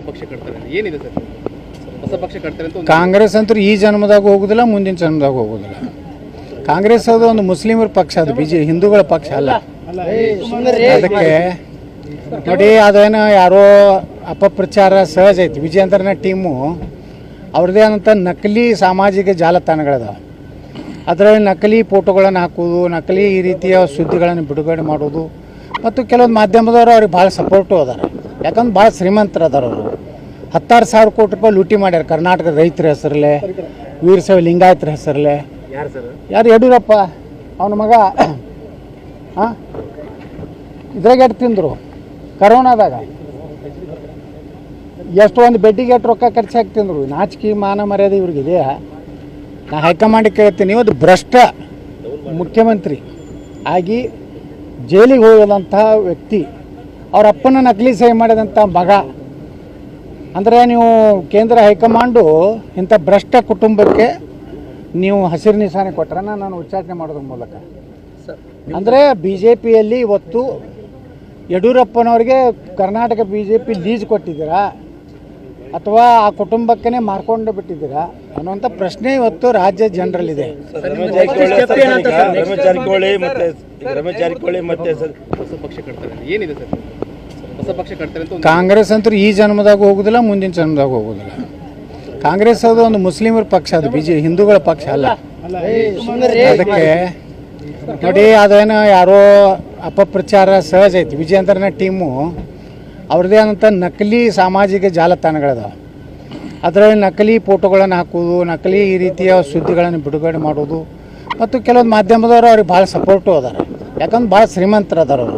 ಪಕ್ಷ ಕಟ್ತಾರೆ ಏನಿದೆ ಸರ್ ಹೊಸ ಪಕ್ಷ ಕಟ್ತಾರೆ ಅಂತ ಕಾಂಗ್ರೆಸ್ ಅಂತೂ ಈ ಜನ್ಮದಾಗ ಹೋಗುದಿಲ್ಲ, ಮುಂದಿನ ಜನ್ಮದಾಗ ಹೋಗುದಿಲ್ಲ. ಕಾಂಗ್ರೆಸ್ ಅದು ಒಂದು ಮುಸ್ಲಿಮರ ಪಕ್ಷ, ಅದು ಹಿಂದೂಗಳ ಪಕ್ಷ ಅಲ್ಲ. ಅದಕ್ಕೆ ನೋಡಿ, ಅದೇನೋ ಯಾರೋ ಅಪಪ್ರಚಾರ ಸಹಜ ಐತಿ. ವಿಜಯೇಂದ್ರನ ಟೀಮು ಅವ್ರದ್ದೇ ಆದಂಥ ನಕಲಿ ಸಾಮಾಜಿಕ ಜಾಲತಾಣಗಳಿದಾವೆ. ಅದರಲ್ಲಿ ನಕಲಿ ಫೋಟೋಗಳನ್ನು ಹಾಕೋದು, ನಕಲಿ ಈ ರೀತಿಯ ಸುದ್ದಿಗಳನ್ನು ಬಿಡುಗಡೆ ಮಾಡೋದು, ಮತ್ತು ಕೆಲವೊಂದು ಮಾಧ್ಯಮದವರು ಅವ್ರಿಗೆ ಭಾಳ ಸಪೋರ್ಟು ಅದಾರ. ಯಾಕಂದ್ರೆ ಭಾಳ ಶ್ರೀಮಂತರು ಅದಾರ. ಅವರು 16,000 ಕೋಟಿ ರೂಪಾಯಿ ಲೂಟಿ ಮಾಡ್ಯಾರ ಕರ್ನಾಟಕದ ರೈತರ ಹೆಸರಲ್ಲೇ, ವೀರಶೈವ ಲಿಂಗಾಯತರ ಹೆಸರಲ್ಲೇ. ಯಾರು? ಯಡಿಯೂರಪ್ಪ ಅವನ ಮಗ. ಹಾಂ, ಇದ್ರಾಗ ಎಷ್ಟು ತಿಂದರು ಕರೋನಾದಾಗ, ಎಷ್ಟು ಒಂದು ಬೆಡ್ಡಿಗೆ ಎಷ್ಟು ರೊಕ್ಕ ಖರ್ಚಾಗಿ ತಿಂದರು. ನಾಚಿಕೆ ಮಾನ ಮರ್ಯಾದೆ ಇವ್ರಿಗಿದೆ. ನಾ ಹೈಕಮಾಂಡಿಗೆ ಕೇಳ್ತೀನಿ, ಇವತ್ತು ಭ್ರಷ್ಟ ಮುಖ್ಯಮಂತ್ರಿ ಆಗಿ ಜೈಲಿಗೆ ಹೋಗೋದಂಥ ವ್ಯಕ್ತಿ, ಅವ್ರ ಅಪ್ಪನ ನಕಲಿ ಸಹಿ ಮಾಡಿದಂಥ ಮಗ ಅಂದರೆ, ನೀವು ಕೇಂದ್ರ ಹೈಕಮಾಂಡು ಇಂಥ ಭ್ರಷ್ಟ ಕುಟುಂಬಕ್ಕೆ ನೀವು ಹಸಿರು ನಿಶಾನೆ ಕೊಟ್ಟರೆ ನಾನು ಉಚ್ಚಾಟನೆ ಮಾಡೋದ್ರ ಮೂಲಕ ಅಂದರೆ BJPಯಲ್ಲಿ ಇವತ್ತು ಯಡಿಯೂರಪ್ಪನವ್ರಿಗೆ ಕರ್ನಾಟಕ BJP ಲೀಸ್ ಕೊಟ್ಟಿದ್ದೀರಾ ಅಥವಾ ಆ ಕುಟುಂಬಕ್ಕೇ ಮಾರ್ಕೊಂಡು ಬಿಟ್ಟಿದ್ದೀರಾ ಅನ್ನುವಂಥ ಪ್ರಶ್ನೆ ಇವತ್ತು ರಾಜ್ಯ ಜನರಲ್ಲಿದೆ. ರಮೇಶ್ ಜಾರಕಿಹೊಳಿ ಮತ್ತೆ ಹೊಸ ಪಕ್ಷ ಕಟ್ತಾರೆ ಏನಿದೆ ಸರ್ ಹೊಸ ಪಕ್ಷ ಕಟ್ತಾರೆ ಅಂತ ಕಾಂಗ್ರೆಸ್ ಅಂತೂ ಈ ಜನ್ಮದಾಗ ಹೋಗುದಿಲ್ಲ, ಮುಂದಿನ ಜನ್ಮದಾಗ ಹೋಗುದಿಲ್ಲ. ಕಾಂಗ್ರೆಸ್ ಅದು ಒಂದು ಮುಸ್ಲಿಮರ ಪಕ್ಷ, ಅದು ಹಿಂದೂಗಳ ಪಕ್ಷ ಅಲ್ಲ. ಅದಕ್ಕೆ ನೋಡಿ, ಅದೇನೋ ಯಾರೋ ಅಪಪ್ರಚಾರ ಸಹಜ ಐತಿ. ವಿಜಯೇಂದ್ರನ ಟೀಮು ಅವ್ರದ್ದೇ ಆದಂಥ ನಕಲಿ ಸಾಮಾಜಿಕ ಜಾಲತಾಣಗಳಿದಾವೆ. ಅದರಲ್ಲಿ ನಕಲಿ ಫೋಟೋಗಳನ್ನು ಹಾಕೋದು, ನಕಲಿ ಈ ರೀತಿಯ ಸುದ್ದಿಗಳನ್ನು ಬಿಡುಗಡೆ ಮಾಡೋದು, ಮತ್ತು ಕೆಲವೊಂದು ಮಾಧ್ಯಮದವರು ಅವ್ರಿಗೆ ಭಾಳ ಸಪೋರ್ಟು ಅದಾರ. ಯಾಕಂದ್ರೆ ಭಾಳ ಶ್ರೀಮಂತರು ಅದಾರ. ಅವರು